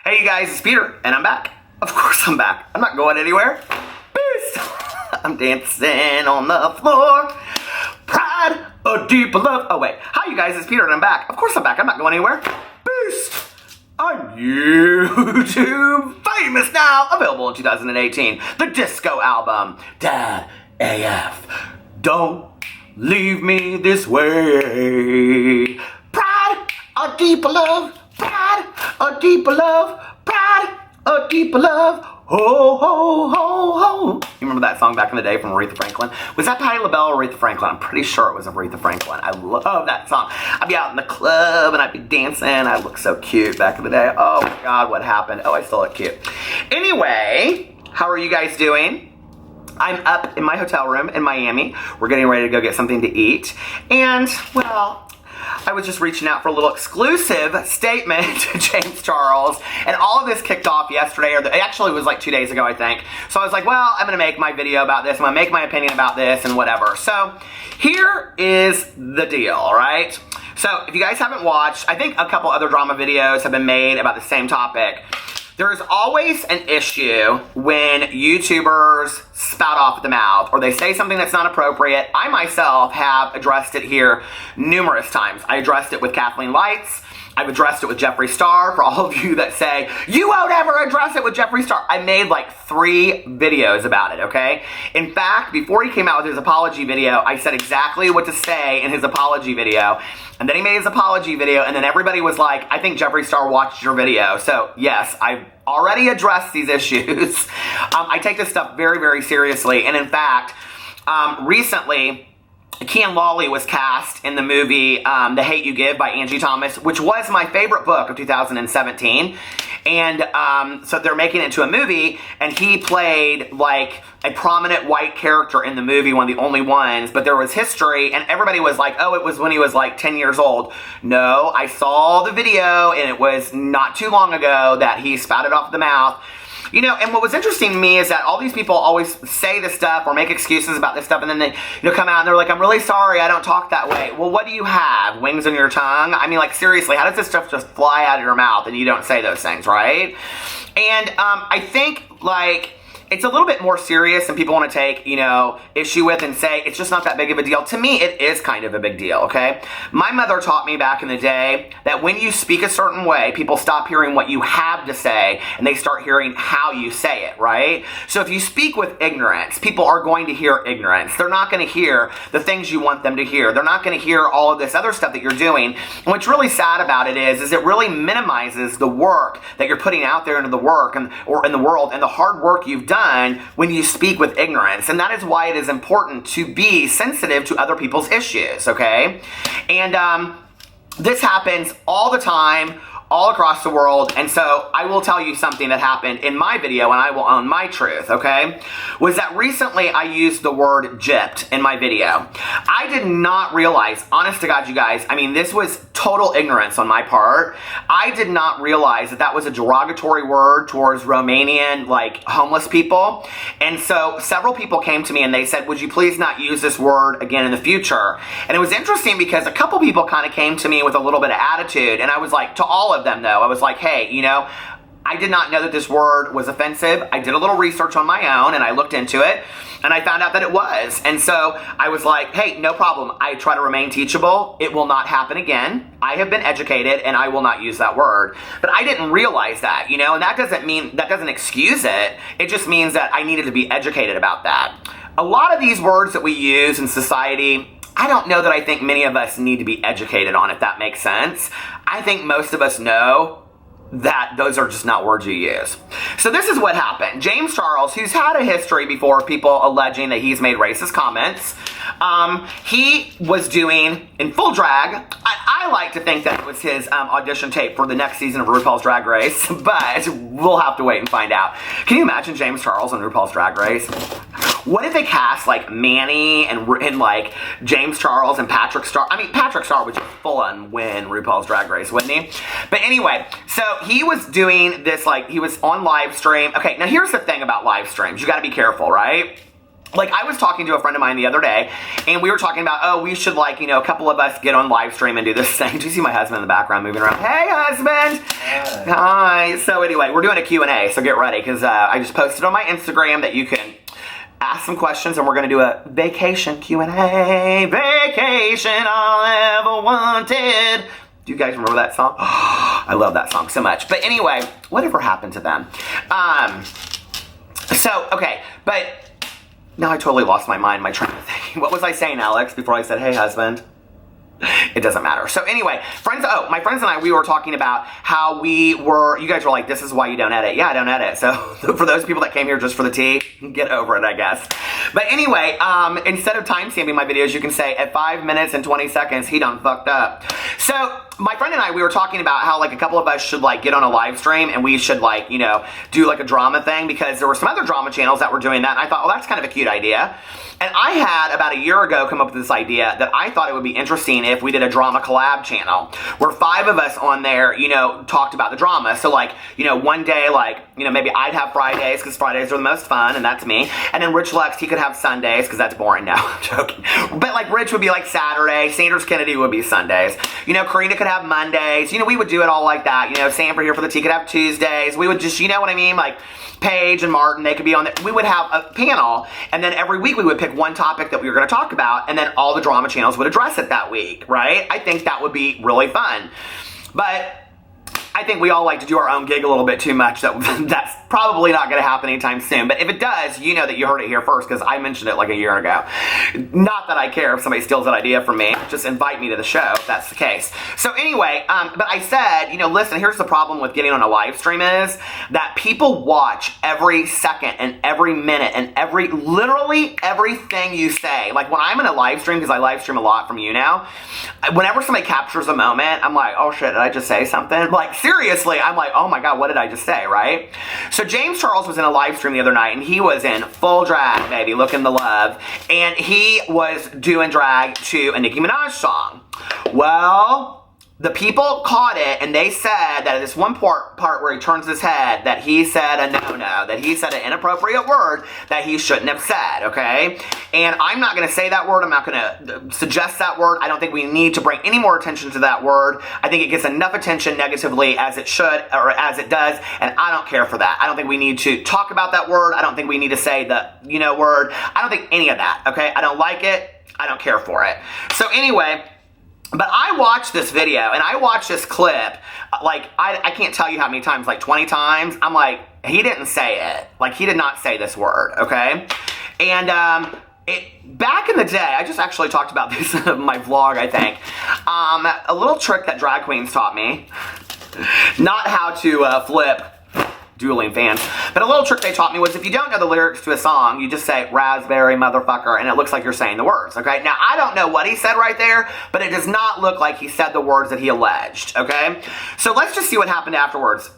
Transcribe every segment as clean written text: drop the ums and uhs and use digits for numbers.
Hey you guys, it's Peter, and I'm back. Of course I'm back. I'm not going anywhere. Boost! I'm dancing on the floor. Pride, a deep love. Oh wait. Hi you guys, it's Peter, and I'm back. Of course I'm back. I'm not going anywhere. Boost! I'm YouTube famous now. Available in 2018. The disco album. Dad AF. Don't leave me this way. Pride, a deeper love. Pride, a deeper love. Pride, a deeper love. Ho, ho, ho, ho. You remember that song back in the day from Aretha Franklin? Was that Patti LaBelle or Aretha Franklin? I'm pretty sure it was Aretha Franklin. I love that song. I'd be out in the club and I'd be dancing. I looked so cute back in the day. Oh my God, what happened? Oh, I still look cute. Anyway, how are you guys doing? I'm up in my hotel room in Miami. We're getting ready to go get something to eat. And, well, I was just reaching out for a little exclusive statement to James Charles. And all of this kicked off yesterday, or it actually was like 2 days ago, I think. So I was like, well, I'm going to make my video about this. I'm going to make my opinion about this and whatever. So here is the deal, all right? So if you guys haven't watched, I think a couple other drama videos have been made about the same topic. There is always an issue when YouTubers spout off at the mouth or they say something that's not appropriate. I myself have addressed it here numerous times. I addressed it with Kathleen Lights. I've addressed it with Jeffree Star. For all of you that say, you won't ever address it with Jeffree Star. I made like 3 videos about it, okay? In fact, before he came out with his apology video, I said exactly what to say in his apology video. And then he made his apology video, and then everybody was like, I think Jeffree Star watched your video. So yes, I've already addressed these issues. I take this stuff very, very seriously. And in fact, recently, Ken Lawley was cast in the movie The Hate You Give by Angie Thomas, which was my favorite book of 2017. And so they're making it into a movie, and he played like a prominent white character in the movie, one of the only ones, but there was history, and everybody was like, oh, it was when he was like 10 years old. No, I saw the video, and it was not too long ago that he spouted off the mouth. You know, and what was interesting to me is that all these people always say this stuff or make excuses about this stuff, and then they, come out and they're like, I'm really sorry, I don't talk that way. Well, what do you have? Wings on your tongue? I mean, like, seriously, how does this stuff just fly out of your mouth and you don't say those things, right? And I think, like, it's a little bit more serious than people want to take, issue with and say it's just not that big of a deal. To me, it is kind of a big deal, okay? My mother taught me back in the day that when you speak a certain way, people stop hearing what you have to say and they start hearing how you say it, right? So if you speak with ignorance, people are going to hear ignorance. They're not going to hear the things you want them to hear. They're not going to hear all of this other stuff that you're doing. And what's really sad about it is it really minimizes the work that you're putting out there into the work or in the world and the hard work you've done when you speak with ignorance. And that is why it is important to be sensitive to other people's issues, okay? And this happens all the time, all across the world. And so I will tell you something that happened in my video, and I will own my truth, okay? Was that recently I used the word gypped in my video. I did not realize, honest to God, you guys, I mean, this was total ignorance on my part. I did not realize that that was a derogatory word towards Romanian, like, homeless people. And so several people came to me and they said, would you please not use this word again in the future? And it was interesting because a couple people kind of came to me with a little bit of attitude, and I was like, to all of them though, I was like, hey, I did not know that this word was offensive. I did a little research on my own and I looked into it and I found out that it was. And so I was like, hey, no problem. I try to remain teachable. It will not happen again. I have been educated and I will not use that word. But I didn't realize that, and that doesn't excuse it. It just means that I needed to be educated about that. A lot of these words that we use in society, I don't know that I think many of us need to be educated on, if that makes sense. I think most of us know that those are just not words you use. So this is what happened. James Charles, who's had a history before of people alleging that he's made racist comments, he was doing, in full drag, I like to think that it was his audition tape for the next season of RuPaul's Drag Race, but we'll have to wait and find out. Can you imagine James Charles on RuPaul's Drag Race? What if they cast like Manny and like James Charles and Patrick Star? I mean, Patrick Star would just full on win RuPaul's Drag Race, wouldn't he? But anyway, so he was doing this, like, he was on live stream. Okay, now here's the thing about live streams. You got to be careful, right? like, I was talking to a friend of mine the other day, and we were talking about, oh, we should, like, you know, a couple of us get on live stream and do this thing. Do you see my husband in the background moving around? Hey, husband! Hi! So anyway, we're doing a Q&A, so get ready, because I just posted on my Instagram that you can ask some questions, and we're going to do a vacation Q&A. Vacation all ever wanted. Do you guys remember that song? Oh, I love that song so much. But anyway, whatever happened to them? So, okay, but now I totally lost my mind, my train of thinking. What was I saying, Alex, before I said, hey, husband? It doesn't matter. So anyway, my friends and I, we were talking about how you guys were like, this is why you don't edit. Yeah, I don't edit. So for those people that came here just for the tea, get over it, I guess. But anyway, instead of timestamping my videos, you can say at 5 minutes and 20 seconds, he done fucked up. So my friend and I, we were talking about how, like, a couple of us should, like, get on a live stream, and we should, like, you know, do, like, a drama thing, because there were some other drama channels that were doing that, and I thought, well, that's kind of a cute idea. And I had, about a year ago, come up with this idea that I thought it would be interesting if we did a drama collab channel, where 5 of us on there, you know, talked about the drama. So, like, you know, one day, like, you know, maybe I'd have Fridays, because Fridays are the most fun, and that's me. And then Rich Lex, he could have Sundays, because that's boring. No, I'm joking. But, like, Rich would be, like, Saturday. Sanders Kennedy would be Sundays. You know, Karina could have Mondays. You know, we would do it all like that. You know, Sanford here for the tea could have Tuesdays. We would just, you know what I mean? Like, Paige and Martin, they could be on there. We would have a panel, and then every week we would pick one topic that we were going to talk about, and then all the drama channels would address it that week, right? I think that would be really fun. But I think we all like to do our own gig a little bit too much. That's probably not going to happen anytime soon. But if it does, you know that you heard it here first, because I mentioned it like a year ago. Not that I care if somebody steals that idea from me. Just invite me to the show if that's the case. So anyway, but I said, you know, listen, here's the problem with getting on a live stream is that people watch every second and every minute and literally everything you say. Like, when I'm in a live stream, because I live stream a lot from you now, whenever somebody captures a moment, I'm like, oh shit, did I just say something? Like, seriously, I'm like, oh my God, what did I just say, right? So James Charles was in a live stream the other night, and he was in full drag, baby, looking the love, and he was doing drag to a Nicki Minaj song. Well, the people caught it, and they said that at this one part where he turns his head, that he said a no-no, that he said an inappropriate word that he shouldn't have said, okay? And I'm not going to say that word. I'm not going to suggest that word. I don't think we need to bring any more attention to that word. I think it gets enough attention negatively as it should, or as it does, and I don't care for that. I don't think we need to talk about that word. I don't think we need to say the, you know, word. I don't think any of that, okay? I don't like it. I don't care for it. So anyway, but I watched this video, and I watched this clip, like, I can't tell you how many times, like 20 times. I'm like, he didn't say it. Like, he did not say this word, okay? And back in the day, I just actually talked about this in my vlog, I think. A little trick that drag queens taught me. Not how to flip dueling fans. But a little trick they taught me was, if you don't know the lyrics to a song, you just say, raspberry motherfucker, and it looks like you're saying the words, okay? Now, I don't know what he said right there, but it does not look like he said the words that he alleged, okay? So let's just see what happened afterwards.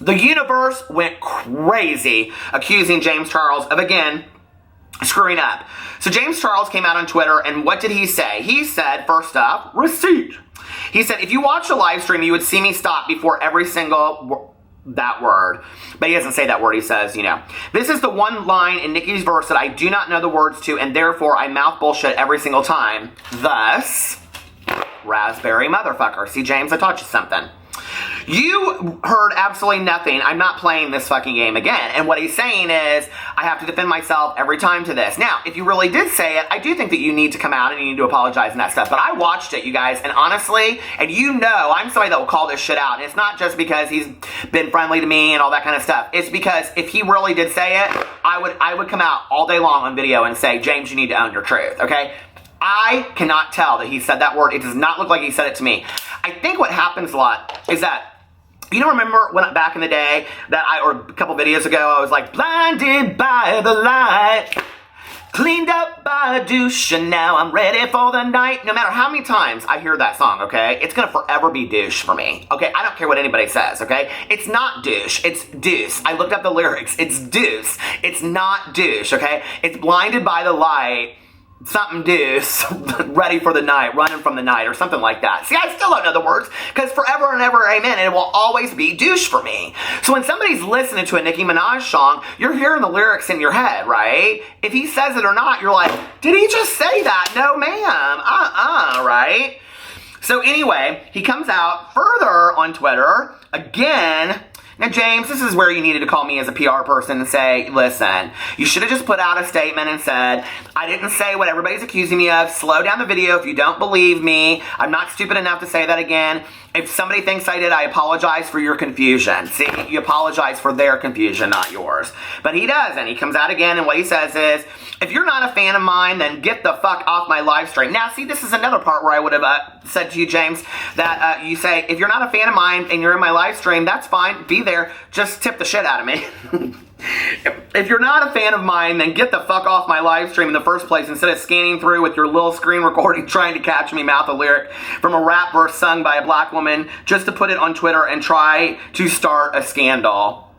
The universe went crazy accusing James Charles of, again, screwing up. So James Charles came out on Twitter, and what did he say? He said, first up, receipt. He said, if you watch the live stream, you would see me stop before every single that word. But he doesn't say that word. He says, you know, this is the one line in Nicki's verse that I do not know the words to, and therefore I mouth bullshit every single time. Thus, raspberry motherfucker. See, James, I taught you something. You heard absolutely nothing. I'm not playing this fucking game again. And what he's saying is, I have to defend myself every time to this. Now, if you really did say it, I do think that you need to come out and you need to apologize and that stuff. But I watched it, you guys, and honestly, and you know, I'm somebody that will call this shit out. And it's not just because he's been friendly to me and all that kind of stuff. It's because if he really did say it, I would come out all day long on video and say, James, you need to own your truth, okay? I cannot tell that he said that word. It does not look like he said it to me. I think what happens a lot is that, you know, remember when back in the day that or a couple videos ago, I was like, blinded by the light, cleaned up by a douche, and now I'm ready for the night. No matter how many times I hear that song, okay, it's gonna forever be douche for me, okay? I don't care what anybody says, okay? It's not douche, it's deuce. I looked up the lyrics, it's deuce. It's not douche, okay? It's blinded by the light. something deuce, ready for the night, running from the night, or something like that. See, I still don't know the words, because forever and ever, amen, and it will always be douche for me. So when somebody's listening to a Nicki Minaj song, you're hearing the lyrics in your head, right? If he says it or not, you're like, did he just say that? No, ma'am. Right? So anyway, he comes out further on Twitter, again. Now, James, this is where you needed to call me as a PR person and say, listen, you should have just put out a statement and said, I didn't say what everybody's accusing me of. Slow down the video if you don't believe me. I'm not stupid enough to say that again. If somebody thinks I did, I apologize for your confusion. See, you apologize for their confusion, not yours. But he doesn't. He comes out again, and what he says is, if you're not a fan of mine, then get the fuck off my live stream. Now, see, this is another part where I would have said to you, James, that you say, if you're not a fan of mine and you're in my live stream, that's fine. Be there. Just tip the shit out of me. If you're not a fan of mine, then get the fuck off my live stream in the first place instead of scanning through with your little screen recording trying to catch me mouth a lyric from a rap verse sung by a black woman just to put it on Twitter and try to start a scandal.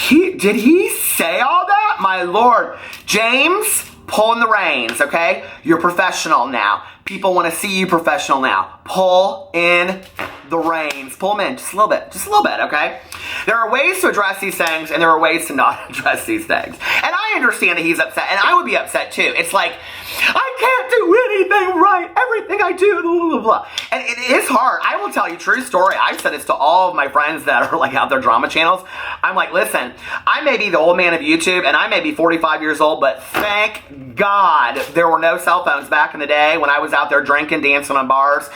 Did he say all that? My lord. James, pull in the reins, okay? You're professional now. People want to see you professional now. Pull in the reins. Pull them in just a little bit. Just a little bit, okay? There are ways to address these things, and there are ways to not address these things. And I understand that he's upset, and I would be upset too. It's like, I can't do anything right. Everything I do, blah, blah, blah. And it is hard. I will tell you, true story. I've said this to all of my friends that are like out there drama channels. I'm like, listen, I may be the old man of YouTube, and I may be 45 years old, but thank God there were no cell phones back in the day when I was out there drinking, dancing on bars,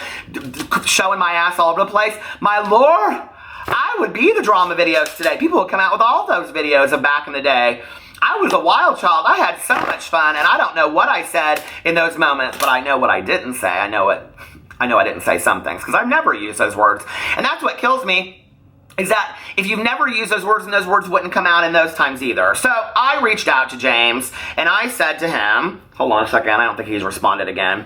showing my ass all over the place. My lord, I would be the drama videos today. People would come out with all those videos of back in the day. I was a wild child. I had so much fun, and I don't know what I said in those moments, but I know what I didn't say. I know I didn't say some things, because I've never used those words. And that's what kills me, is that if you've never used those words, and those words wouldn't come out in those times either. So I reached out to James, and I said to him, hold on a second, I don't think he's responded again.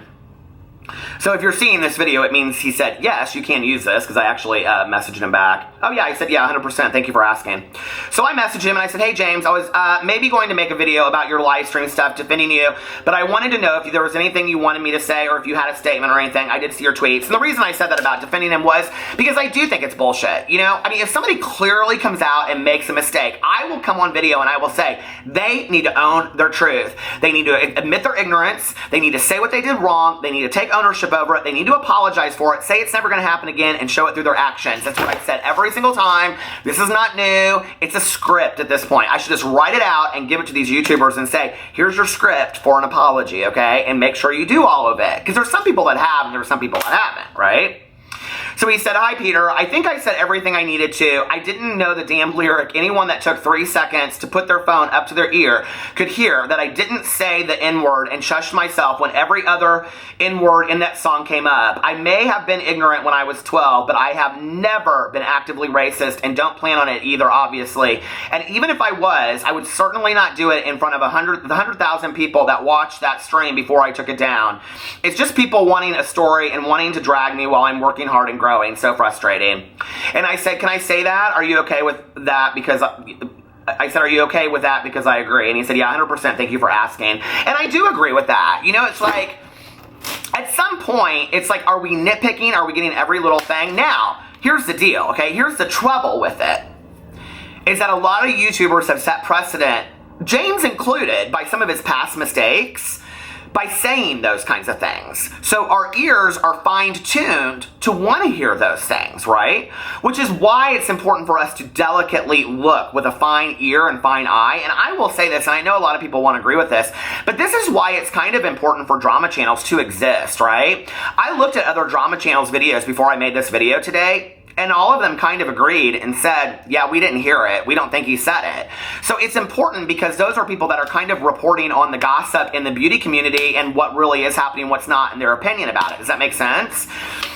So if you're seeing this video, it means he said, yes, you can use this, because I actually messaged him back. Oh yeah, he said, yeah, 100%, thank you for asking. So I messaged him and I said, hey James, I was maybe going to make a video about your live stream stuff defending you, but I wanted to know if there was anything you wanted me to say or if you had a statement or anything. I did see your tweets. And the reason I said that about defending him was because I do think it's bullshit. You know, I mean, if somebody clearly comes out and makes a mistake, I will come on video and I will say, they need to own their truth. They need to admit their ignorance. They need to say what they did wrong. They need to take ownership over it. They need to apologize for it, say it's never going to happen again, and show it through their actions. That's what I said every single time. This is not new. It's a script at this point. I should just write it out and give it to these YouTubers and say, here's your script for an apology, okay? And make sure you do all of it. Because there's some people that have, and there's some people that haven't, right? So he said, hi, Peter. I think I said everything I needed to. I didn't know the damn lyric. Anyone that took 3 seconds to put their phone up to their ear could hear that I didn't say the N-word and shushed myself when every other N-word in that song came up. I may have been ignorant when I was 12, but I have never been actively racist and don't plan on it either, obviously. And even if I was, I would certainly not do it in front of the 100,000 people that watched that stream before I took it down. It's just people wanting a story and wanting to drag me while I'm working hard and growing. So frustrating. And I said, can I say that? Are you okay with that? Because I said, are you okay with that? Because I agree. And he said, yeah, 100%. Thank you for asking. And I do agree with that. You know, it's like, at some point, it's like, are we nitpicking? Are we getting every little thing? Now, here's the deal, okay? Here's the trouble with it, is that a lot of YouTubers have set precedent, James included, by some of his past mistakes, by saying those kinds of things. So our ears are fine-tuned to want to hear those things, right? Which is why it's important for us to delicately look with a fine ear and fine eye. And I will say this, and I know a lot of people won't agree with this, but this is why it's kind of important for drama channels to exist, right? I looked at other drama channels' videos before I made this video today, and all of them kind of agreed and said, yeah, we didn't hear it. We don't think he said it. So it's important because those are people that are kind of reporting on the gossip in the beauty community and what really is happening, what's not, and their opinion about it. Does that make sense?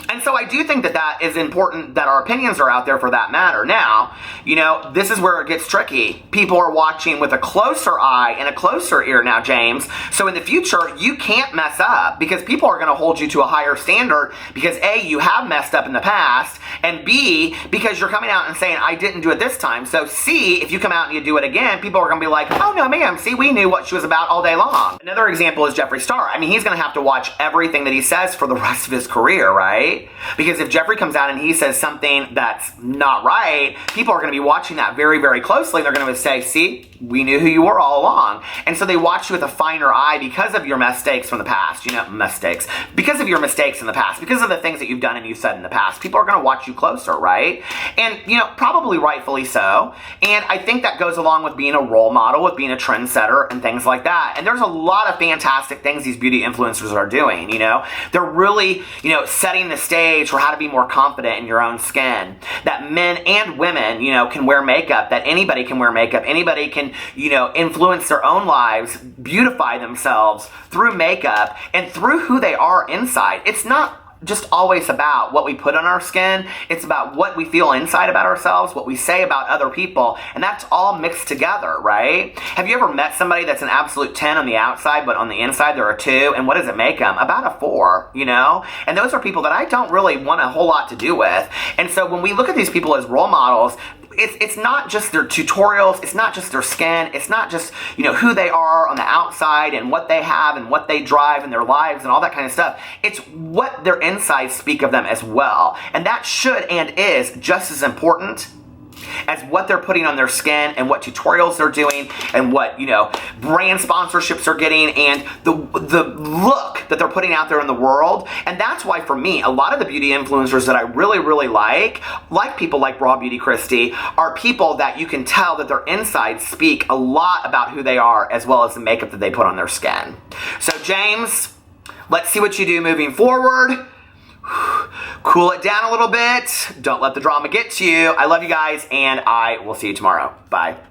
And so I do think that that is important, that our opinions are out there for that matter. Now, you know, this is where it gets tricky. People are watching with a closer eye and a closer ear now, James. So in the future, you can't mess up because people are going to hold you to a higher standard because A, you have messed up in the past, and B, because you're coming out and saying, I didn't do it this time. So C, if you come out and you do it again, people are going to be like, oh no ma'am, see, we knew what she was about all day long. Another example is Jeffree Star. I mean, he's going to have to watch everything that he says for the rest of his career, right? Because if Jeffree comes out and he says something that's not right, people are going to be watching that very, very closely. And they're going to say, see, we knew who you were all along. And so they watch you with a finer eye because of your mistakes from the past, because of your mistakes in the past, because of the things that you've done and you've said in the past. People are going to watch you closer, right? And, probably rightfully so. And I think that goes along with being a role model, with being a trendsetter and things like that. And there's a lot of fantastic things these beauty influencers are doing, They're really, setting the stage for how to be more confident in your own skin. That men and women, can wear makeup, that anybody can wear makeup, anybody can, influence their own lives, beautify themselves through makeup and through who they are inside. It's not just always about what we put on our skin. It's about what we feel inside about ourselves, what we say about other people, and that's all mixed together, right? Have you ever met somebody that's an absolute 10 on the outside, but on the inside they're a 2, and what does it make them? About a 4, And those are people that I don't really want a whole lot to do with. And so when we look at these people as role models, it's not just their tutorials, it's not just their skin, it's not just, who they are on the outside and what they have and what they drive in their lives and all that kind of stuff. It's what their insides speak of them as well. And that should and is just as important as what they're putting on their skin and what tutorials they're doing and what, brand sponsorships are getting and the look that they're putting out there in the world. And that's why for me, a lot of the beauty influencers that I really, really like people like Raw Beauty Christie, are people that you can tell that their insides speak a lot about who they are as well as the makeup that they put on their skin. So James, let's see what you do moving forward. Cool it down a little bit. Don't let the drama get to you. I love you guys, and I will see you tomorrow. Bye.